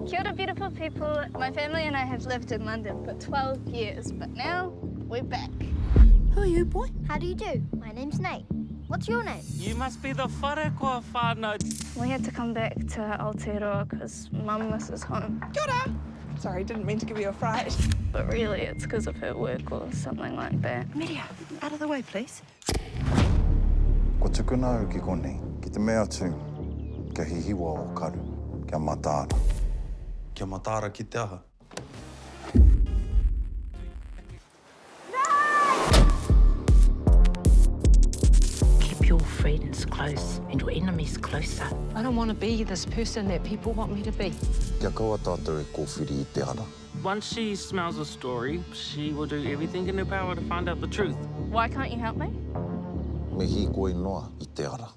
Kia ora, beautiful people. My family and I have lived in London for 12 years, but now we're back. Who are you, boy? How do you do? My name's Nate. What's your name? You must be the wharekoa whānau. We had to come back to Aotearoa because Mum misses home. Kia ora. Sorry, didn't mean to give you a fright. But really, it's because of her work or something like that. Miria, out of the way, please. Ko tukuna au ki konei, ki te mea atu, kia hihiwa o karu, kia matara. Kia matara ki te aha. Keep your friends close and your enemies closer. I don't want to be this person that people want me to be. Kia kaua tātou e kōwhiri I te ara. Once she smells a story, she will do everything in her power to find out the truth. Why can't you help me? Me hi koe noa I te ara.